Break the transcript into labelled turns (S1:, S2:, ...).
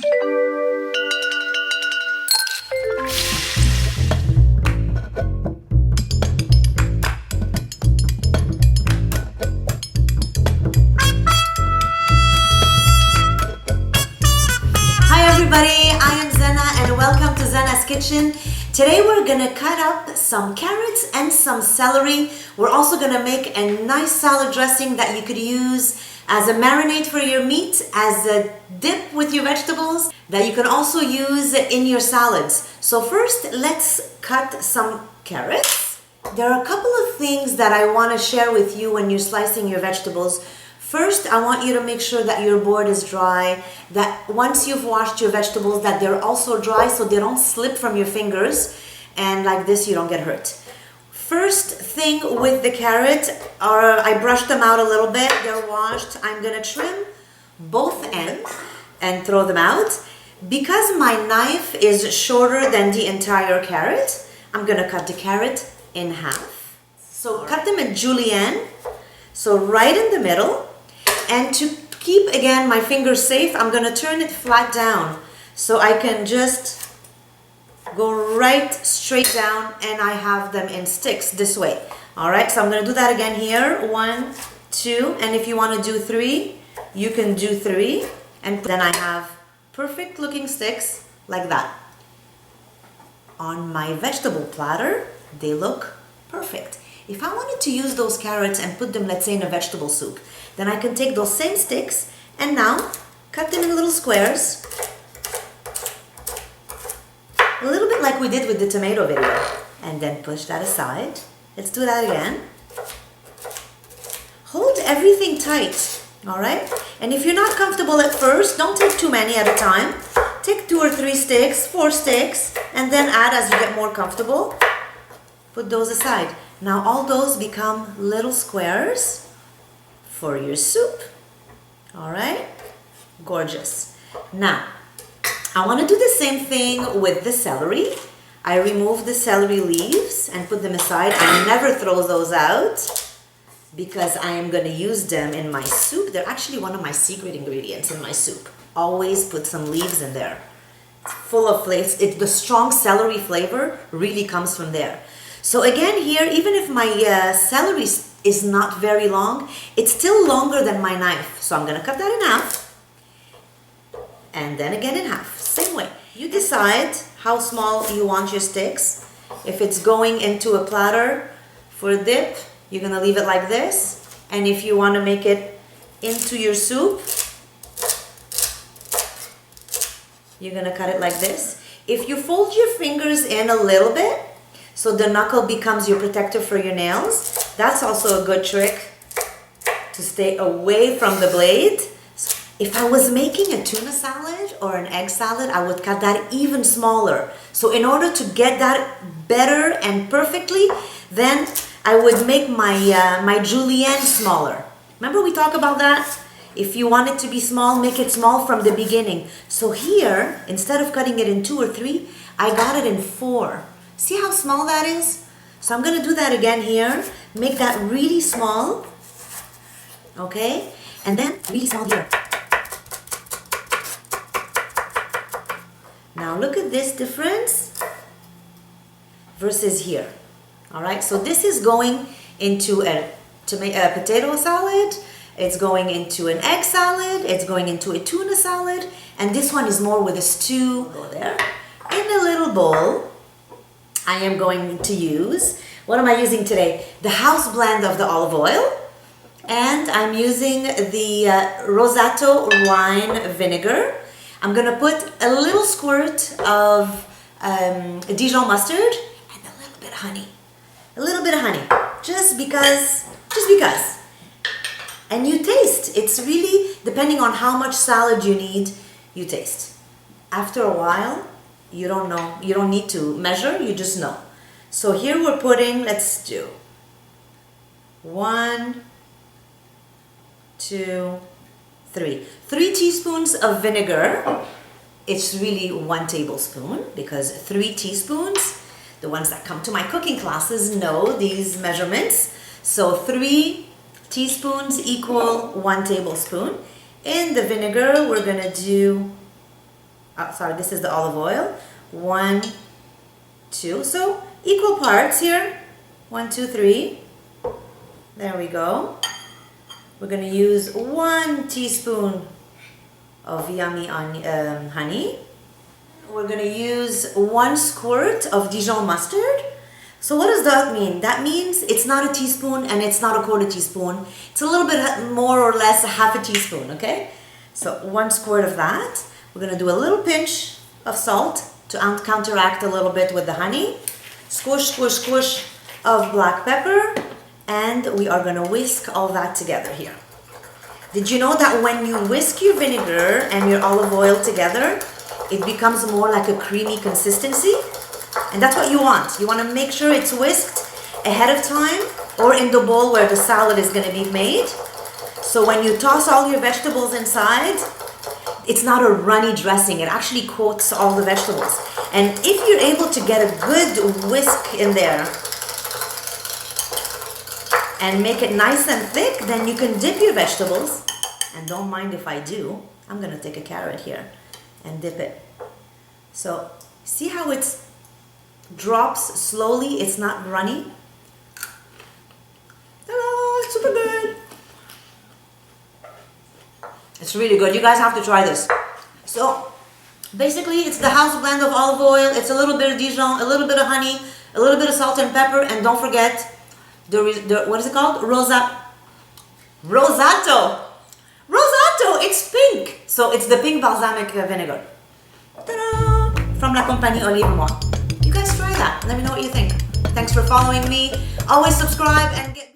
S1: Hi everybody, I am Zena and welcome to Zena's Kitchen. Today we're gonna cut up some carrots and some celery. We're also gonna make a nice salad dressing that you could use as a marinade for your meat, as a dip with your vegetables, that you can also use in your salads. So first, let's cut some carrots. There are a couple of things that I want to share with you when you're slicing your vegetables. First, I want you to make sure that your board is dry, that once you've washed your vegetables, that they're also dry so they don't slip from your fingers, and like this you don't get hurt. First thing with the carrot, I brushed them out a little bit, they're washed. I'm gonna trim both ends and throw them out. Because my knife is shorter than the entire carrot, I'm gonna cut the carrot in half. So cut them in julienne, so right in the middle. And to keep, again, my fingers safe, I'm gonna turn it flat down so I can just go right straight down and I have them in sticks this way. All right, so I'm gonna do that again here. 1, 2, and if you wanna do 3, you can do 3. And then I have perfect looking sticks like that. On my vegetable platter, they look perfect. If I wanted to use those carrots and put them, let's say, in a vegetable soup, then I can take those same sticks and now cut them in little squares. A little bit like we did with the tomato video. And then push that aside. Let's do that again. Hold everything tight, all right? And if you're not comfortable at first, don't take too many at a time. Take 2 or 3 sticks, 4 sticks, and then add as you get more comfortable. Put those aside. Now all those become little squares for your soup. All right? Gorgeous. Now, I want to do the same thing with the celery. I remove the celery leaves and put them aside. I never throw those out because I am going to use them in my soup. They're actually one of my secret ingredients in my soup. Always put some leaves in there. It's full of flavors. The strong celery flavor really comes from there. So again here, even if my celery is not very long, it's still longer than my knife. So I'm going to cut that in half. And then again in half. Same way. You decide how small you want your sticks. If it's going into a platter for a dip, you're going to leave it like this. And if you want to make it into your soup, you're going to cut it like this. If you fold your fingers in a little bit, so the knuckle becomes your protector for your nails, that's also a good trick to stay away from the blade. If I was making a tuna salad or an egg salad, I would cut that even smaller. So in order to get that better and perfectly, then I would make my julienne smaller. Remember we talked about that? If you want it to be small, make it small from the beginning. So here, instead of cutting it in 2 or 3, I got it in 4. See how small that is? So I'm going to do that again here. Make that really small. Okay? And then really small here. Now look at this difference versus here. Alright? So this is going into a potato salad. It's going into an egg salad. It's going into a tuna salad. And this one is more with a stew. Go there. In a little bowl, I am going to use, what am I using today? The house blend of the olive oil. And I'm using the Rosato wine vinegar. I'm going to put a little squirt of Dijon mustard and a little bit of honey. A little bit of honey. Just because. And you taste. It's really, depending on how much salad you need, you taste. After a while, you don't know, you don't need to measure, you just know. So here we're putting, let's do 1, 2, 3. 3 teaspoons of vinegar. It's really 1 tablespoon because 3 teaspoons, the ones that come to my cooking classes know these measurements. So 3 teaspoons equal 1 tablespoon. In the vinegar, we're gonna do sorry, this is the olive oil. 1, 2, so equal parts here. 1, 2, 3. There we go. We're gonna use 1 teaspoon of yummy honey. We're gonna use 1 squirt of Dijon mustard. So what does that mean? That means it's not a teaspoon and it's not a quarter teaspoon. It's a little bit more or less half a teaspoon, okay? So 1 squirt of that. We're gonna do a little pinch of salt to counteract a little bit with the honey. Squish, squish, squish of black pepper. And we are gonna whisk all that together here. Did you know that when you whisk your vinegar and your olive oil together, it becomes more like a creamy consistency? And that's what you want. You want to make sure it's whisked ahead of time or in the bowl where the salad is going to be made. So when you toss all your vegetables inside, it's not a runny dressing. It actually coats all the vegetables. And if you're able to get a good whisk in there and make it nice and thick, then you can dip your vegetables. And don't mind if I do. I'm going to take a carrot here and dip it. So see how it drops slowly? It's not runny. Ta-da! It's super good. It's really good. You guys have to try this. So basically it's the house blend of olive oil. It's a little bit of Dijon, a little bit of honey, a little bit of salt and pepper. And don't forget the what is it called? Rosato. Rosato, it's pink. So it's the pink balsamic vinegar. Ta-da! From La Compagnie Olive Moi. You guys try that. Let me know what you think. Thanks for following me. Always subscribe and get...